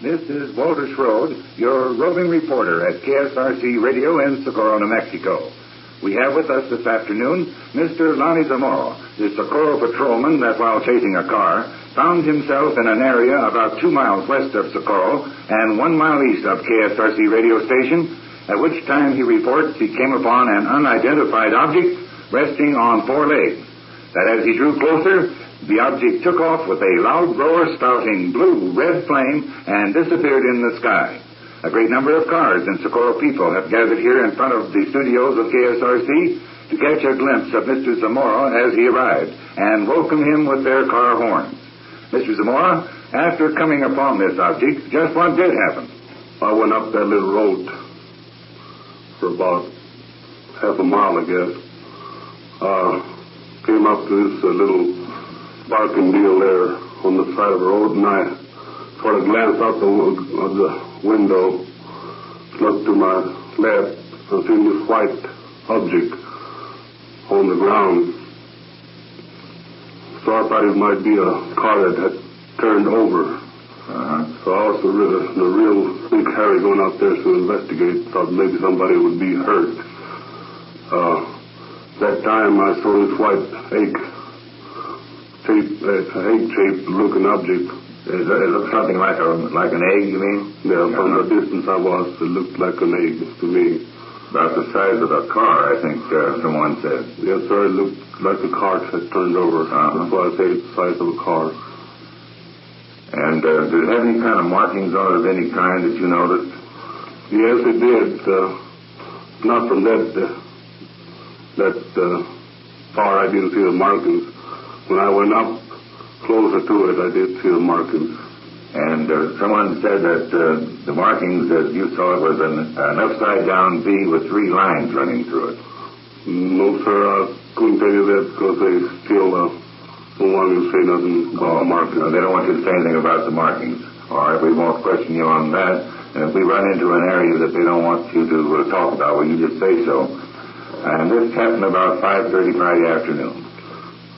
This is Walter Schroed, your roving reporter at KSRC Radio in Socorro, New Mexico. We have with us this afternoon Mr. Lonnie Zamora, the Socorro patrolman that while chasing a car found himself in an area about 2 miles west of Socorro and 1 mile east of KSRC radio station, at which time he reports he came upon an unidentified object resting on 4 legs. That as he drew closer, the object took off with a loud roar spouting blue-red flame and disappeared in the sky. A great number of cars and Socorro people have gathered here in front of the studios of KSRC to catch a glimpse of Mr. Zamora as he arrived and welcome him with their car horns. Mr. Zamora, after coming upon this object, just what did happen? I went up that little road for about half a mile, I guess. Came up to this little parking deal there on the side of the road, and I sort of glanced out of the window, looked to my left, and seen this white object on the ground. So I thought it might be a car that had turned over. So I was the real big Harry going out there to investigate, thought maybe somebody would be hurt. That time I saw this white egg-shaped looking object. It looked something like an egg, you mean? Yeah, from the distance I was, it looked like an egg to me. About the size of a car, I think someone said. Yes, sir, it looked like a car had turned over. That's why I say it's the size of a car. And did it have any kind of markings on it of any kind that you noticed? Yes, it did. Not from that far I didn't see the markings. When I went up closer to it, I did see the markings. And someone said that the markings that you saw was an upside-down V with 3 lines running through it. No, sir, I couldn't tell you that because they still don't want me to say nothing about the markings. No, they don't want you to say anything about the markings. All right, we won't question you on that. And if we run into an area that they don't want you to talk about, well, you just say so. And this happened about 5:30 Friday afternoon.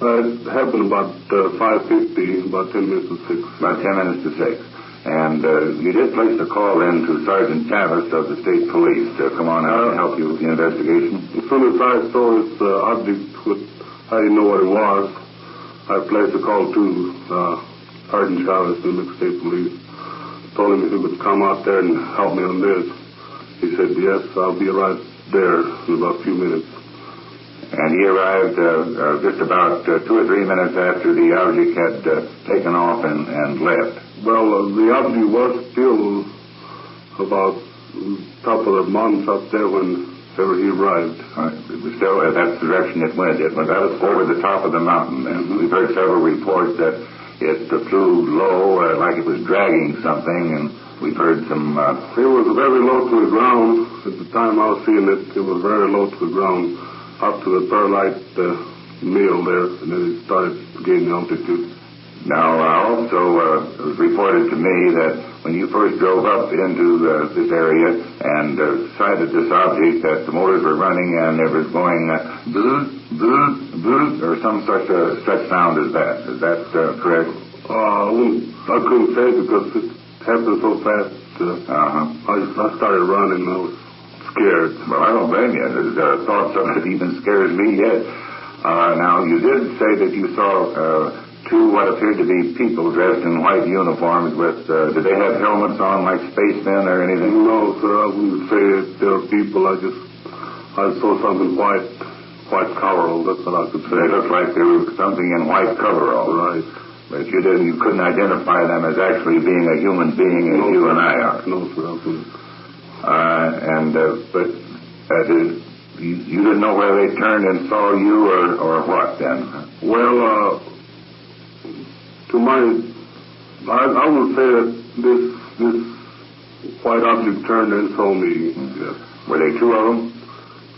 It happened about 5:50, about 10 minutes to 6. About 10 minutes to 6. And you did place a call in to Sergeant Chavis of the State Police to come on out and help you with the investigation. As soon as I saw this object, I didn't know what it was. I placed a call to Sergeant Chavis of the State Police. Told him if he would come out there and help me on this. He said, yes, I'll be right there in about a few minutes. And he arrived just about 2 or 3 minutes after the object had taken off and left. Well, the object was still about top of the mountains up there whenever he arrived. It was still, that's the direction it went. It went out over the top of the mountain. And we've heard several reports that it flew low, like it was dragging something, and we've heard some... It was very low to the ground. At the time I was seeing it, it was very low to the ground, up to the perlite mill there, and then it started gaining altitude. Now, also, it was reported to me that when you first drove up into this area and sighted this object, that the motors were running and it was going bzzz, bzzz, bzzz, or some such sound as that. Is that correct? I couldn't say because it happened so fast. I started running and I was scared. Well, I don't blame you. There's thoughts of it even scares me yet. Now, you did say that you saw 2 what appeared to be people dressed in white uniforms with, did they have helmets on like spacemen or anything? No, sir, I wouldn't say they were people. I saw something white coverall. That's what I could say. They looked like there was something in white coverall. Right. But you couldn't identify them as actually being a human being as you and I are. No, sir, I couldn't. But you didn't know whether they turned and saw you or what then? Well, I would say that this white object turned and saw me. Yes. Were they 2 of them?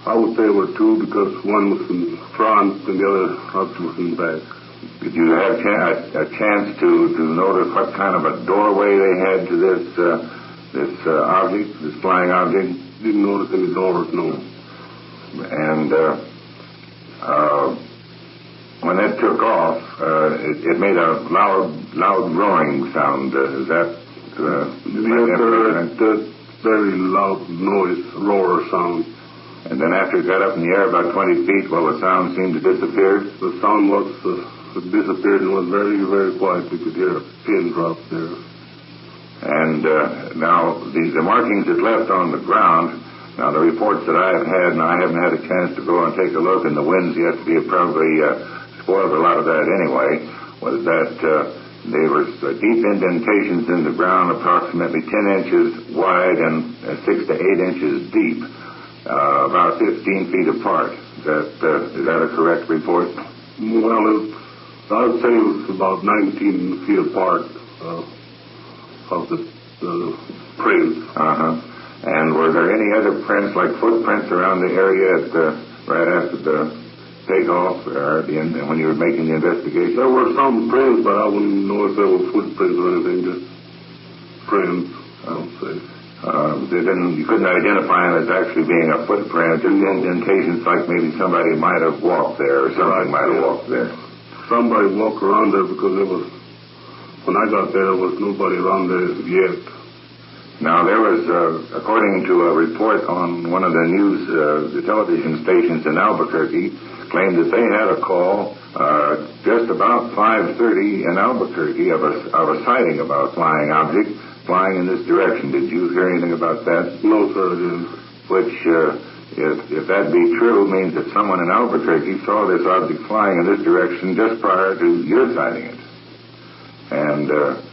I would say there were 2 because one was in front and the other object was in back. Did you have a chance to notice what kind of a doorway they had to this object, this flying object? Didn't notice any doors, no. And when that took off, it made a loud roaring sound. Is that Yes, sir. That very loud noise, roar sound. And then after it got up in the air about 20 feet, well, the sound seemed to disappear. The sound was disappeared and was very, very quiet. You could hear a pin drop there. And now the markings it left on the ground, now the reports that I've had, and I haven't had a chance to go and take a look, and the winds yesterday have probably spoiled a lot of that anyway, was that there were deep indentations in the ground, approximately 10 inches wide and 6 to 8 inches deep, about 15 feet apart. Is that a correct report? Well, I would say it was about 19 feet apart of the prints. And were there any other prints, like footprints around the area right after the takeoff, when you were making the investigation? There were some prints, but I wouldn't know if there were footprints or anything, just prints, I would say. You couldn't identify them as actually being a footprint, just indentations like maybe somebody might have walked there or something might have walked there. Somebody walked around there because when I got there was nobody around there yet. Now, there was, according to a report on one of the television stations in Albuquerque, claimed that they had a call just about 5:30 in Albuquerque of a sighting of a flying object flying in this direction. Did you hear anything about that? No, sir, I didn't. Which, if that be true, means that someone in Albuquerque saw this object flying in this direction just prior to your sighting it. And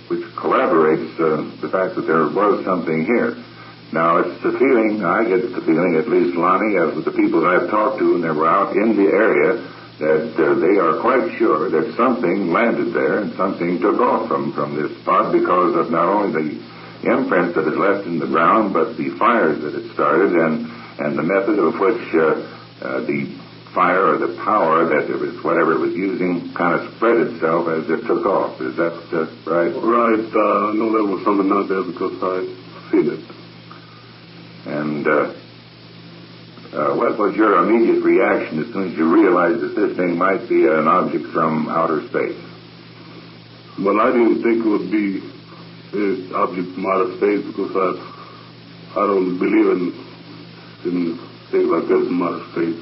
which corroborates the fact that there was something here. Now, it's the feeling, I get the feeling, at least, Lonnie, as with the people that I've talked to and they were out in the area, that they are quite sure that something landed there and something took off from this spot because of not only the imprints that is left in the ground, but the fires that it started and the method of which the fire or the power that it was, whatever it was using, kind of spread itself as it took off. Is that right? Right. I know there was something out there because I've seen it. And what was your immediate reaction as soon as you realized that this thing might be an object from outer space? Well, I didn't think it would be an object from outer space because I don't believe in things like this from outer space.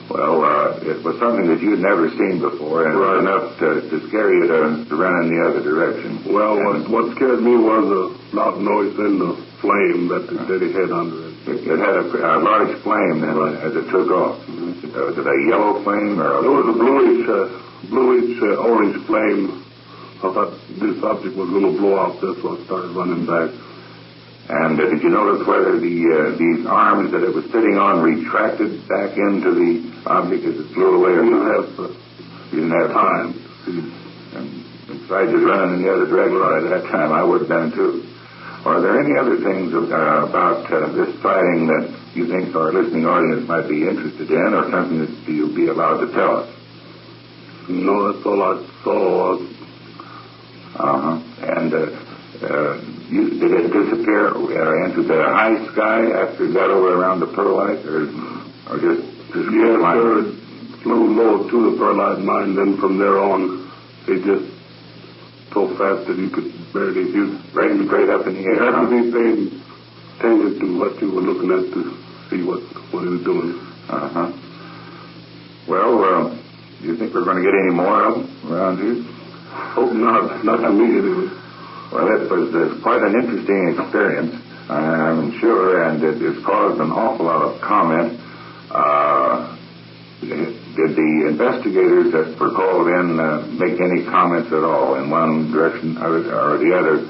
Well, it was something that you'd never seen before, and it was enough to scare you to run in the other direction. Well, what scared me was the loud noise and the flame that it had under it. It had a large flame then as it took off. Was it a yellow flame? Or it was a bluish, orange flame. I thought this object was going to blow out. That's why I started running back. And did you notice whether these arms that it was sitting on retracted back into the object as it flew away? Or you didn't have time. And besides just running in the other direction at that time, I would have done too. Are there any other things about this sighting that you think our listening audience might be interested in, or something that you'll be allowed to tell us? No, that's all I saw. And did it disappear into the high sky after it got over around the perlite, or just yes, sir, it flew low to the perlite mine. Then from there on, it just so fast that you could barely bring straight up in the air. You had to be paying attention to what you were looking at to see what it was doing. Well, do you think we're going to get any more of them around here? Hope not. Not immediately. Well, it was quite an interesting experience, I'm sure, and it has caused an awful lot of comment. Did the investigators that were called in make any comments at all in one direction or the other,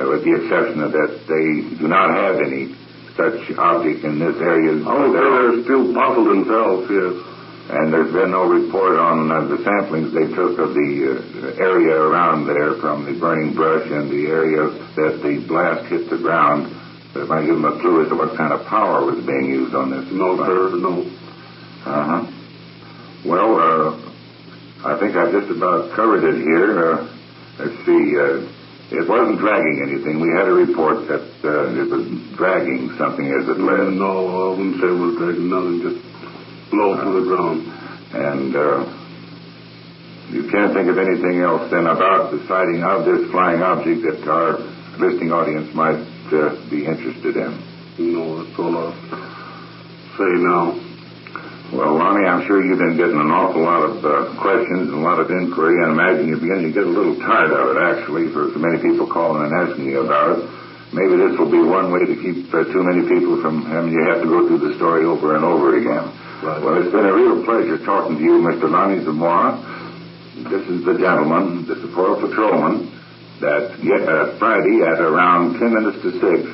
with the exception of that they do not have any such object in this area? Oh, they're still puzzled themselves, yes. And there's been no report on the samplings they took of the area around there from the burning brush and the area that the blast hit the ground. That might give them a clue as to what kind of power was being used on this. No, sir, no. Well, I think I've just about covered it here. Let's see. It wasn't dragging anything. We had a report that it was dragging something as it led. No, I wouldn't say it was dragging nothing, just low to the ground. And you can't think of anything else then about the sighting of this flying object that our listening audience might be interested in? No, that's all I'll say now. Well, Lonnie, I'm sure you've been getting an awful lot of questions and a lot of inquiry. I imagine you're beginning to get a little tired of it, actually, for so many people calling and asking you about it. Maybe this will be one way to keep too many people from having you have to go through the story over and over again. Right. Well, it's been a real pleasure talking to you, Mr. Lonnie Zamora. This is the gentleman, the Socorro patrolman, that Friday at around 10 minutes to 6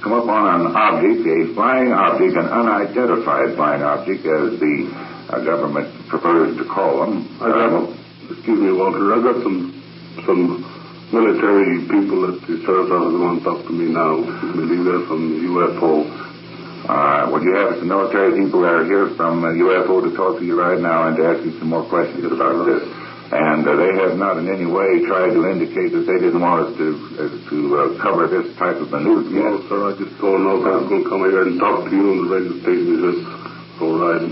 come up on an object, a flying object, an unidentified flying object, as the government prefers to call them. Excuse me, Walter, I got some military people at the service office who want to talk to me now. I believe they're from UFO. Would you have some military people that are here from UFO to talk to you right now and to ask you some more questions about this? And they have not in any way tried to indicate that they didn't want us to cover this type of news yet. No, sir, I just told them I was going to come here and talk to you on the radio station. He said, all right.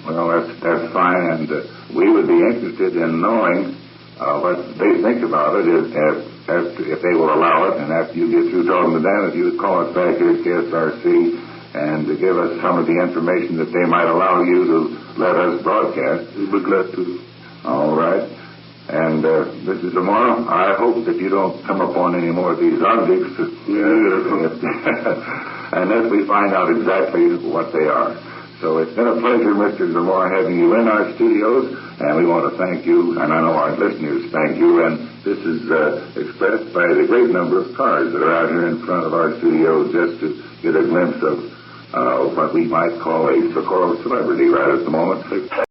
Well, that's fine, and we would be interested in knowing what they think about it if they will allow it, and after you get through talking to them, if you would call us back here at KSRC and to give us some of the information that they might allow you to let us broadcast. We'd be glad to. All right. And Mrs. Zamora, I hope that you don't come upon any more of these objects unless we find out exactly what they are. So it's been a pleasure, Mr. Zamora, having you in our studios, and we want to thank you, and I know our listeners thank you, and this is expressed by the great number of cars that are out here in front of our studios just to get a glimpse of what we might call a Socorro celebrity right at the moment.